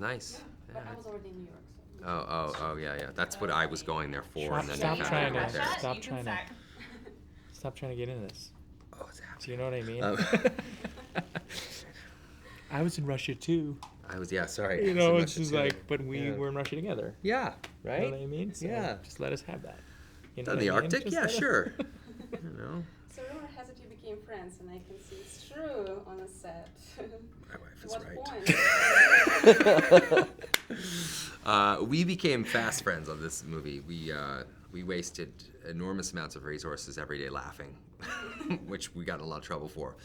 Nice. But I was already in New York. So. Oh, yeah. That's what I was going there for. Stop, And then stop they found trying me right to there. stop trying to get into this. Oh, it's happening. Do you know what I mean? I was in Russia too. Sorry. You I was know, in it's Russia just too. like, but we were in Russia together. Yeah, right? You know what I mean? So Yeah. just let us have that. You know Done what the I mean? Arctic? Just Yeah, let us- sure. You know, So rumor has it you became friends, and I can see it's true on a set. my wife is What right. point? We became fast friends on this movie. We wasted enormous amounts of resources every day laughing, which we got in a lot of trouble for.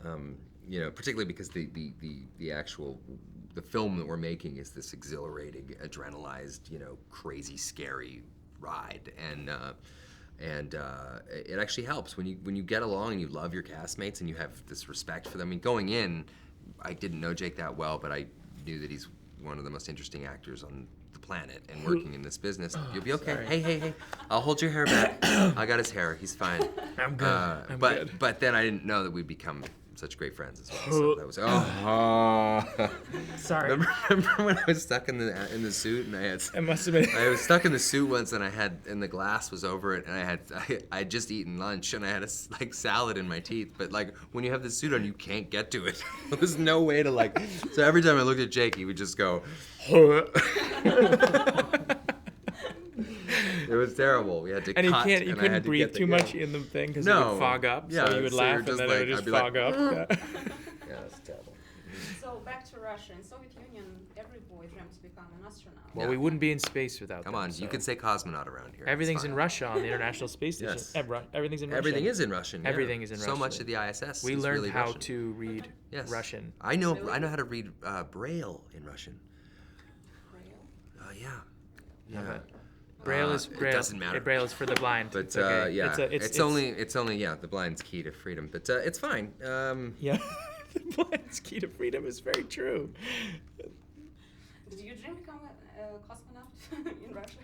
Particularly because the actual film that we're making is this exhilarating, adrenalized, crazy, scary ride, and it actually helps when you get along and you love your castmates and you have this respect for them. I mean, going in, I didn't know Jake that well, but I knew that he's one of the most interesting actors on the planet, and working in this business, you'll be okay. Sorry. Hey, I'll hold your hair back. I got his hair. He's fine. I'm good. I'm good. But then I didn't know that we'd become such great friends as well. So that was Sorry. Remember when I was stuck in the suit and It must have been. I was stuck in the suit once and the glass was over it and I had just eaten lunch and I had a salad in my teeth, but when you have the suit on you can't get to it. There's no way to so every time I looked at Jake he would just go It was terrible. We had to And cut. you couldn't breathe too much in the thing because it would fog up. Yeah, so you would so laugh you're and just then it would just I'd be fog up. Yeah. Yeah, it's terrible. So back to Russia. In Soviet Union, every boy dreamt to become an astronaut. Well, we wouldn't be in space without Come them, on, so. you can say cosmonaut around here. Everything's It's in fine. Russia on the International Space Station. Yes. Everything's in Russian. Everything is in Russian. Yeah. Everything is in So Russian. much of the ISS. We is learned really how Russian. to read Yes. Russian. I know how to read Braille in Russian. Braille? Yeah. Yeah, Yeah. but Braille is Braille. It doesn't matter. Braille is for the blind. But It's okay. yeah, It's only the blind's key to freedom. But it's fine. Yeah, the blind's key to freedom is very true. Did you dream become a cosmonaut in Russia?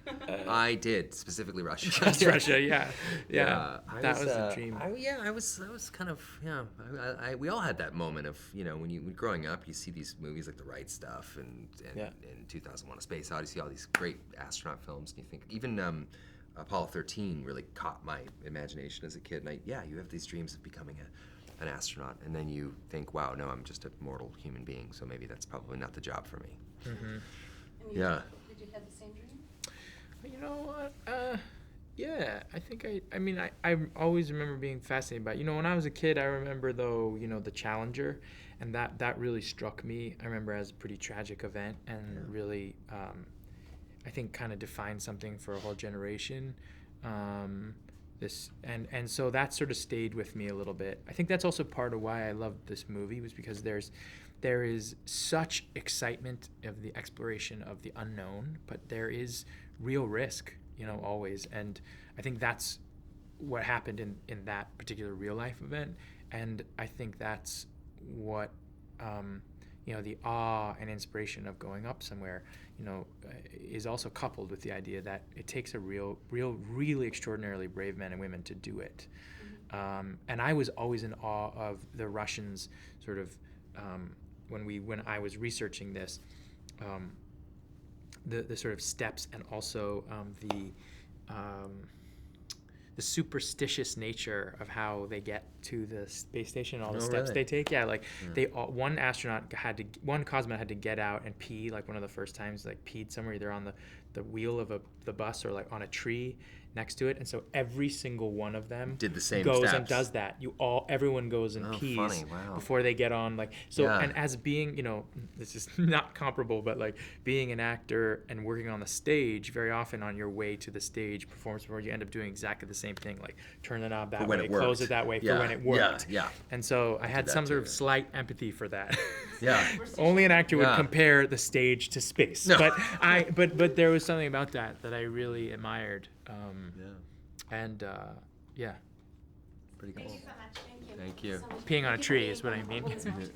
I did, specifically Russia. Just Russia, yeah. That was the dream. I was kind of, we all had that moment of, when growing up, you see these movies like The Right Stuff and 2001: A Space Odyssey, all these great astronaut films, and you think, even Apollo 13 really caught my imagination as a kid, and you have these dreams of becoming an astronaut, and then you think, wow, no, I'm just a mortal human being, so maybe that's probably not the job for me. Mm-hmm. And Yeah. Did you have the same dream? You know what? Yeah, I think I always remember being fascinated by it. When I was a kid, I remember, though, the Challenger, and that really struck me, I remember, as a pretty tragic event, and really, I think, kind of defined something for a whole generation. So that sort of stayed with me a little bit. I think that's also part of why I loved this movie, was because there is such excitement of the exploration of the unknown, but there is real risk, always. And I think that's what happened in that particular real life event. And I think that's what, the awe and inspiration of going up somewhere, is also coupled with the idea that it takes a really extraordinarily brave men and women to do it. And I was always in awe of the Russians, sort of, when I was researching this, the sort of steps, and also the superstitious nature of how they get to the space station, all the steps they take. Yeah, one cosmonaut had to get out and pee, one of the first times, peed somewhere, either on the wheel of the bus or on a tree next to it. And so every single one of them Did the same goes steps. and does that. Everyone goes and pees funny. Wow. before they get on. And as being, this is not comparable, but being an actor and working on the stage, very often on your way to the stage performance, where you end up doing exactly the same thing, turn the knob that way, close it that way, for when it worked. Yeah. And so I had some sort of slight empathy for that. Yeah. Only an actor would compare the stage to space. No. But there was something about that I really admired. And Pretty cool. Thank you so much. Thank you. So much. Peeing on a Thank tree you is what I mean. for being